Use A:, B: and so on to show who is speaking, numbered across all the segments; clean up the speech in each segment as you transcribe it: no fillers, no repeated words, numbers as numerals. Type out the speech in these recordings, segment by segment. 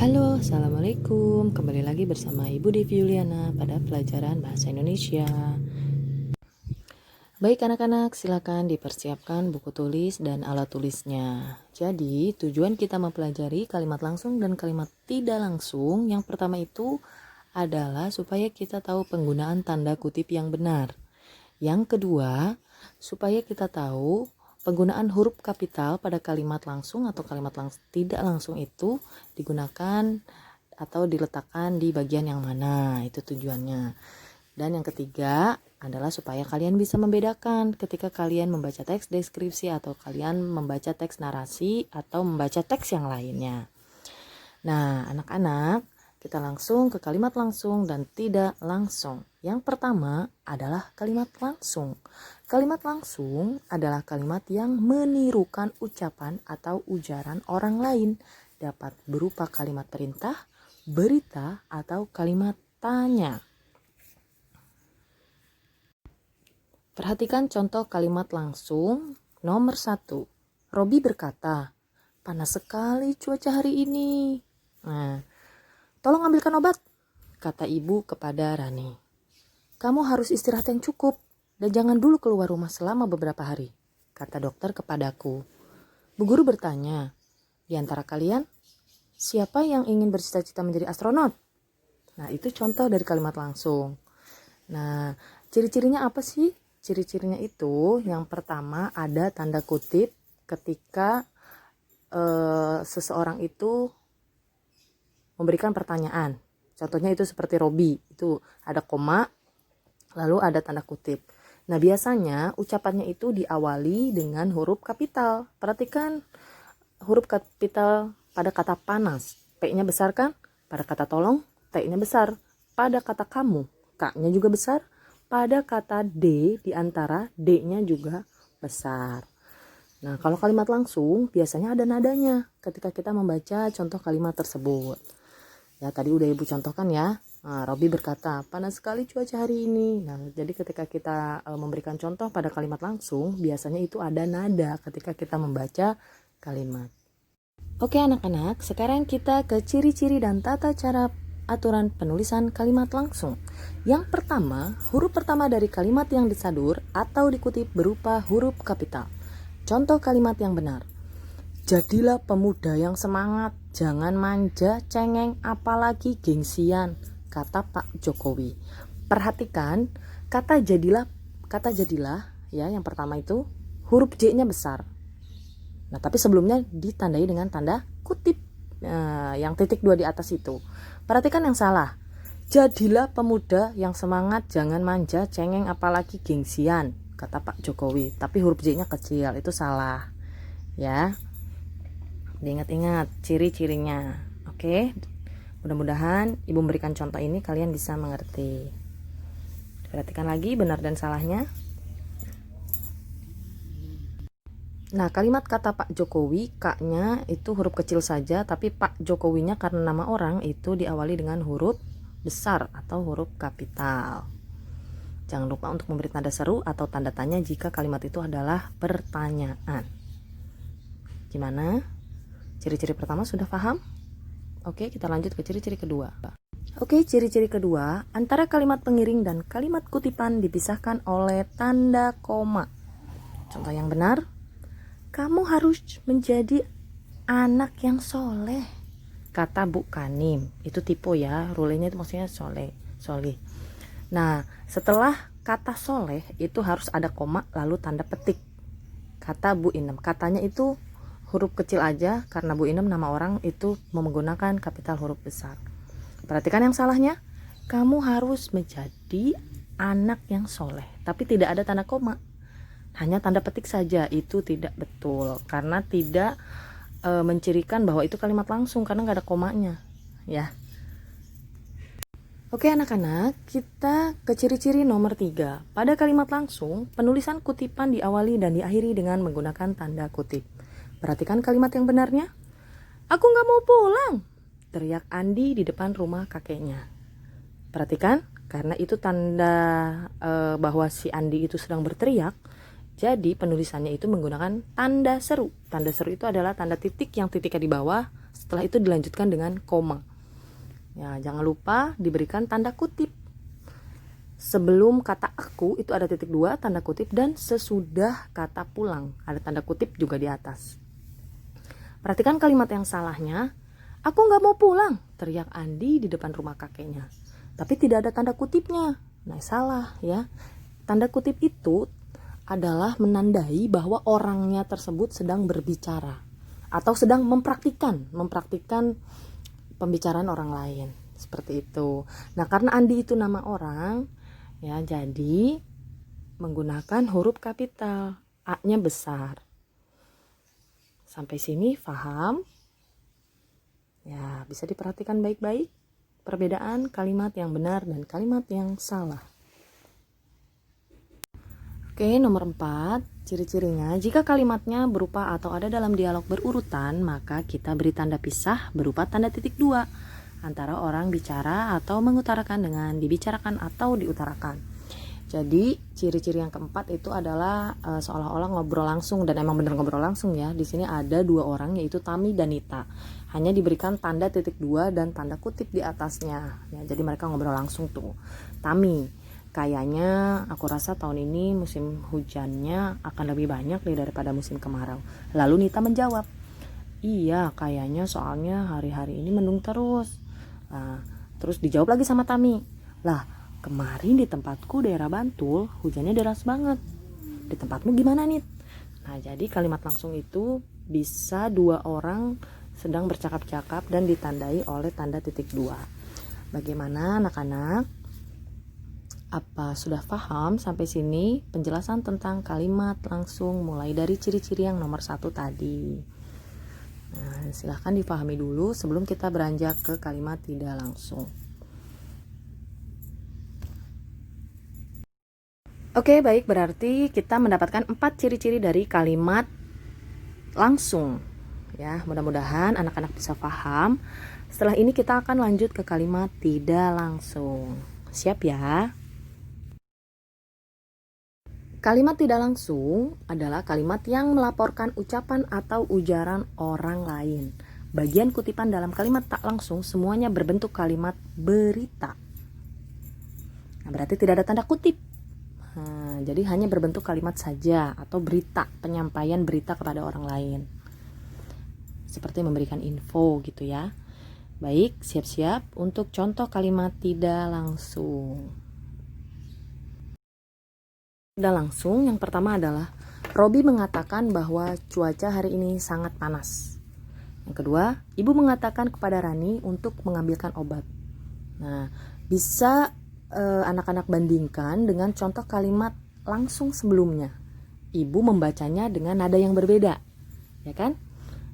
A: Halo, Assalamualaikum. Kembali lagi bersama Ibu Devi Yuliana pada pelajaran Bahasa Indonesia. Baik anak-anak, silakan dipersiapkan buku tulis dan alat tulisnya. Jadi, tujuan kita mempelajari kalimat langsung dan kalimat tidak langsung yang pertama itu adalah supaya kita tahu penggunaan tanda kutip yang benar. Yang kedua, supaya kita tahu penggunaan huruf kapital pada kalimat langsung atau kalimat tidak langsung itu digunakan atau diletakkan di bagian yang mana, itu tujuannya. Dan yang ketiga adalah supaya kalian bisa membedakan ketika kalian membaca teks deskripsi atau kalian membaca teks narasi atau membaca teks yang lainnya. Nah, anak-anak, kita langsung ke kalimat langsung dan tidak langsung. Yang pertama adalah kalimat langsung. Kalimat langsung adalah kalimat yang menirukan ucapan atau ujaran orang lain. Dapat berupa kalimat perintah, berita, atau kalimat tanya. Perhatikan contoh kalimat langsung. Nomor 1. Robi berkata, "Panas sekali cuaca hari ini." Nah, "Tolong ambilkan obat," kata ibu kepada Rani. "Kamu harus istirahat yang cukup dan jangan dulu keluar rumah selama beberapa hari," kata dokter kepadaku. Bu guru bertanya, "Di antara kalian, siapa yang ingin bercita-cita menjadi astronot?" Nah, itu contoh dari kalimat langsung. Nah, ciri-cirinya apa sih? Ciri-cirinya itu yang pertama ada tanda kutip ketika seseorang itu memberikan pertanyaan. Contohnya itu seperti Robi, itu ada koma, lalu ada tanda kutip. Nah, biasanya ucapannya itu diawali dengan huruf kapital. Perhatikan huruf kapital pada kata panas, P-nya besar kan? Pada kata tolong, T-nya besar. Pada kata kamu, K-nya juga besar. Pada kata D, di antara D-nya juga besar. Nah, kalau kalimat langsung biasanya ada nadanya ketika kita membaca contoh kalimat tersebut. Ya, tadi udah ibu contohkan ya. Nah, Robi berkata, "Panas sekali cuaca hari ini." Nah, jadi ketika kita memberikan contoh pada kalimat langsung, biasanya itu ada nada ketika kita membaca kalimat. Oke anak-anak, sekarang kita ke ciri-ciri dan tata cara aturan penulisan kalimat langsung. Yang pertama, huruf pertama dari kalimat yang disadur atau dikutip berupa huruf kapital. Contoh kalimat yang benar. "Jadilah pemuda yang semangat, jangan manja, cengeng, apalagi gengsian," kata Pak Jokowi. Perhatikan kata jadilah ya, yang pertama itu huruf J-nya besar. Nah, tapi sebelumnya ditandai dengan tanda kutip yang titik 2 di atas itu. Perhatikan yang salah. "Jadilah pemuda yang semangat, jangan manja, cengeng, apalagi gengsian," kata Pak Jokowi. Tapi huruf J-nya kecil, itu salah. Ya. Diingat-ingat ciri-cirinya. Oke. Mudah-mudahan ibu memberikan contoh ini kalian bisa mengerti. Perhatikan lagi benar dan salahnya. Nah, kalimat kata Pak Jokowi, K-nya itu huruf kecil saja, tapi Pak Jokowinya karena nama orang itu diawali dengan huruf besar atau huruf kapital. Jangan lupa untuk memberi tanda seru atau tanda tanya jika kalimat itu adalah pertanyaan. Gimana? Ciri-ciri pertama sudah paham? Oke, kita lanjut ke ciri-ciri kedua. Oke, ciri-ciri kedua, antara kalimat pengiring dan kalimat kutipan dipisahkan oleh tanda koma. Contoh yang benar, "Kamu harus menjadi anak yang soleh," kata Bu Kanim. Itu tipe ya, rulenya itu maksudnya soleh. Nah, setelah kata soleh itu harus ada koma lalu tanda petik. Kata Bu Inem, katanya itu huruf kecil aja karena Bu Inem nama orang itu menggunakan kapital huruf besar. Perhatikan yang salahnya, "Kamu harus menjadi anak yang soleh," tapi tidak ada tanda koma. Hanya tanda petik saja, itu tidak betul karena tidak mencirikan bahwa itu kalimat langsung karena nggak ada komanya ya. Oke anak-anak, kita ke ciri-ciri nomor 3. Pada kalimat langsung, penulisan kutipan diawali dan diakhiri dengan menggunakan tanda kutip. Perhatikan kalimat yang benarnya. "Aku nggak mau pulang," teriak Andi di depan rumah kakeknya. Perhatikan, karena itu tanda bahwa si Andi itu sedang berteriak. Jadi penulisannya itu menggunakan tanda seru. Tanda seru itu adalah tanda titik yang titiknya di bawah setelah itu dilanjutkan dengan koma. Ya, jangan lupa diberikan tanda kutip. Sebelum kata aku itu ada titik 2 tanda kutip, dan sesudah kata pulang ada tanda kutip juga di atas. Perhatikan kalimat yang salahnya. Aku nggak mau pulang, teriak Andi di depan rumah kakeknya. Tapi tidak ada tanda kutipnya. Nah, salah ya. Tanda kutip itu adalah menandai bahwa orangnya tersebut sedang berbicara atau sedang mempraktikkan pembicaraan orang lain. Seperti itu. Nah, karena Andi itu nama orang, ya, jadi menggunakan huruf kapital, A-nya besar. Sampai sini paham? Ya, bisa diperhatikan baik-baik perbedaan kalimat yang benar dan kalimat yang salah. Oke, nomor 4, ciri-cirinya. Jika kalimatnya berupa atau ada dalam dialog berurutan, maka kita beri tanda pisah berupa tanda titik 2 antara orang bicara atau mengutarakan dengan dibicarakan atau diutarakan. Jadi ciri-ciri yang keempat itu adalah seolah-olah ngobrol langsung, dan emang bener ngobrol langsung ya. Di sini ada 2 orang yaitu Tami dan Nita. Hanya diberikan tanda titik 2 dan tanda kutip di atasnya. Ya, jadi mereka ngobrol langsung tuh. Tami, kayaknya aku rasa tahun ini musim hujannya akan lebih banyak daripada musim kemarau. Lalu Nita menjawab, iya kayaknya soalnya hari-hari ini mendung terus. Nah, terus dijawab lagi sama Tami, lah kemarin di tempatku daerah Bantul hujannya deras banget. Di tempatmu gimana nih? Nah, jadi kalimat langsung itu bisa 2 orang sedang bercakap-cakap dan ditandai oleh tanda titik 2. Bagaimana anak-anak? Apa sudah paham sampai sini penjelasan tentang kalimat langsung mulai dari ciri-ciri yang nomor 1 tadi? Nah, silahkan dipahami dulu sebelum kita beranjak ke kalimat tidak langsung. Oke, baik, berarti kita mendapatkan 4 ciri-ciri dari kalimat langsung. Ya, mudah-mudahan anak-anak bisa paham. Setelah ini kita akan lanjut ke kalimat tidak langsung. Siap ya? Kalimat tidak langsung adalah kalimat yang melaporkan ucapan atau ujaran orang lain. Bagian kutipan dalam kalimat tak langsung semuanya berbentuk kalimat berita. Nah, berarti tidak ada tanda kutip. Nah, jadi hanya berbentuk kalimat saja atau berita, penyampaian berita kepada orang lain. Seperti memberikan info gitu ya. Baik, siap-siap untuk contoh kalimat tidak langsung. Tidak langsung yang pertama adalah Robi mengatakan bahwa cuaca hari ini sangat panas. Yang kedua, ibu mengatakan kepada Rani untuk mengambilkan obat. Nah, bisa anak-anak bandingkan dengan contoh kalimat langsung sebelumnya. Ibu membacanya dengan nada yang berbeda, ya kan?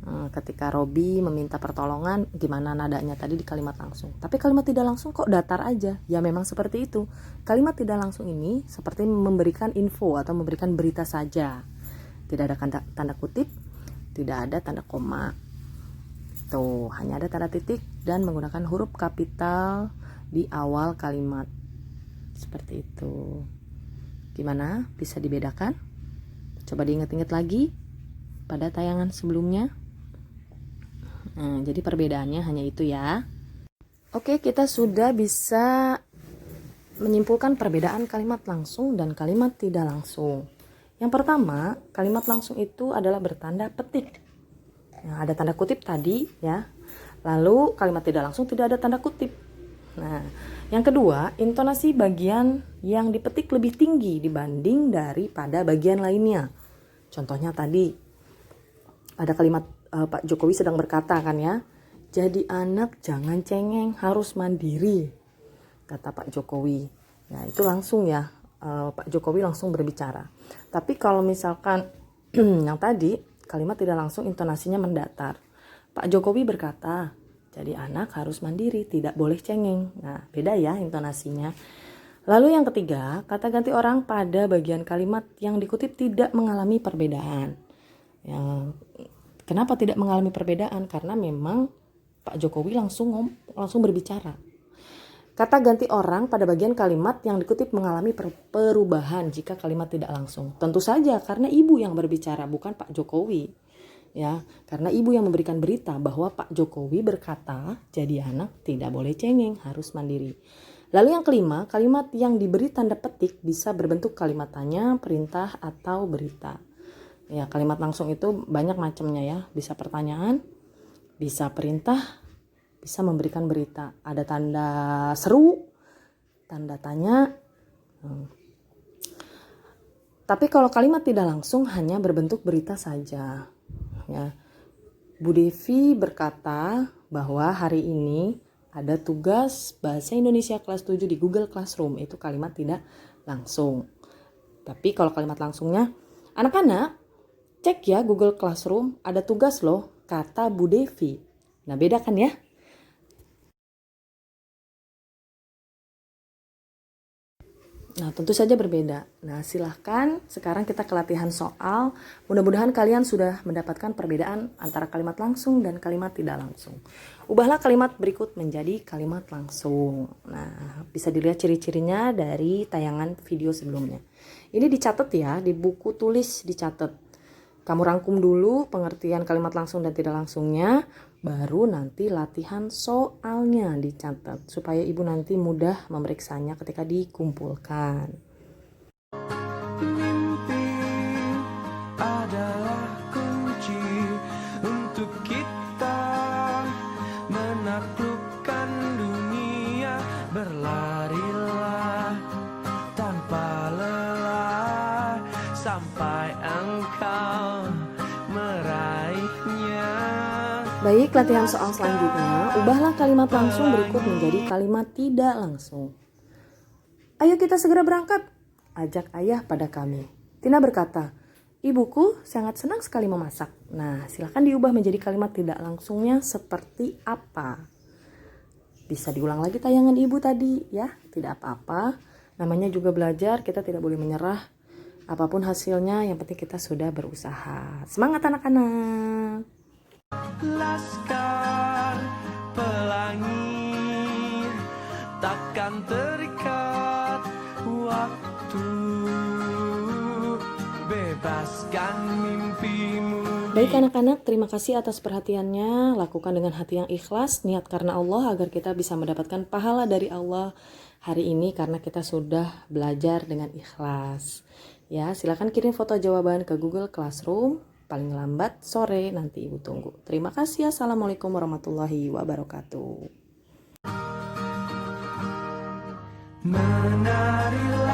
A: Ketika Robi meminta pertolongan, gimana nadanya tadi di kalimat langsung. Tapi kalimat tidak langsung kok datar aja. Ya memang seperti itu. Kalimat tidak langsung ini seperti memberikan info atau memberikan berita saja. Tidak ada tanda kutip, tidak ada tanda koma. Tuh, hanya ada tanda titik dan menggunakan huruf kapital di awal kalimat. Seperti itu. Gimana? Bisa dibedakan? Coba diingat-ingat lagi pada tayangan sebelumnya. Nah, jadi perbedaannya hanya itu ya. Oke, kita sudah bisa menyimpulkan perbedaan kalimat langsung dan kalimat tidak langsung. Yang pertama, kalimat langsung itu adalah bertanda petik. Nah, ada tanda kutip tadi ya. Lalu kalimat tidak langsung tidak ada tanda kutip. Nah, yang kedua, intonasi bagian yang dipetik lebih tinggi dibanding daripada bagian lainnya. Contohnya tadi ada kalimat Pak Jokowi sedang berkata kan ya, jadi anak jangan cengeng, harus mandiri, kata Pak Jokowi. Ya, itu langsung ya, Pak Jokowi langsung berbicara. Tapi kalau misalkan yang tadi kalimat tidak langsung intonasinya mendatar. Pak Jokowi berkata, jadi anak harus mandiri, tidak boleh cengeng. Nah, beda ya intonasinya. Lalu yang ketiga, kata ganti orang pada bagian kalimat yang dikutip tidak mengalami perbedaan. Kenapa tidak mengalami perbedaan? Karena memang Pak Jokowi langsung berbicara. Kata ganti orang pada bagian kalimat yang dikutip mengalami perubahan jika kalimat tidak langsung. Tentu saja karena ibu yang berbicara, bukan Pak Jokowi. ya, karena ibu yang memberikan berita bahwa Pak Jokowi berkata jadi anak tidak boleh cengeng, harus mandiri. Lalu yang kelima, kalimat yang diberi tanda petik bisa berbentuk kalimat tanya, perintah, atau berita. Ya, kalimat langsung itu banyak macamnya ya, bisa pertanyaan, bisa perintah, bisa memberikan berita. Ada tanda seru, tanda tanya. Tapi kalau kalimat tidak langsung hanya berbentuk berita saja. Ya. Bu Devi berkata bahwa hari ini ada tugas bahasa Indonesia kelas 7 di Google Classroom. Itu kalimat tidak langsung. Tapi kalau kalimat langsungnya, anak-anak cek ya Google Classroom, ada tugas loh, kata Bu Devi. Nah, beda kan ya? Nah, tentu saja berbeda. Nah, silahkan sekarang kita ke latihan soal. Mudah-mudahan kalian sudah mendapatkan perbedaan antara kalimat langsung dan kalimat tidak langsung. Ubahlah kalimat berikut menjadi kalimat langsung. Nah, bisa dilihat ciri-cirinya dari tayangan video sebelumnya. Ini dicatat ya, di buku tulis dicatat. Kamu rangkum dulu pengertian kalimat langsung dan tidak langsungnya, baru nanti latihan soalnya dicatat supaya ibu nanti mudah memeriksanya ketika dikumpulkan.
B: Mimpi adalah kunci untuk kita menaklukkan dunia. Berlarilah tanpa lelah sampai engkau meraihnya.
A: Baik, latihan soal selanjutnya, ubahlah kalimat langsung berikut menjadi kalimat tidak langsung. Ayo kita segera berangkat, ajak ayah pada kami. Tina berkata, ibuku sangat senang sekali memasak. Nah, silakan diubah menjadi kalimat tidak langsungnya seperti apa. Bisa diulang lagi tayangan ibu tadi ya, tidak apa-apa. Namanya juga belajar, kita tidak boleh menyerah. Apapun hasilnya, yang penting kita sudah berusaha. Semangat anak-anak!
B: Laskar pelangi takkan terikat waktu, bebaskan mimpimu.
A: Baik anak-anak, terima kasih atas perhatiannya. Lakukan dengan hati yang ikhlas, niat karena Allah agar kita bisa mendapatkan pahala dari Allah hari ini karena kita sudah belajar dengan ikhlas. Ya, silakan kirim foto jawaban ke Google Classroom. Paling lambat sore nanti ibu tunggu. Terima kasih. Assalamualaikum warahmatullahi wabarakatuh.
B: Menarilah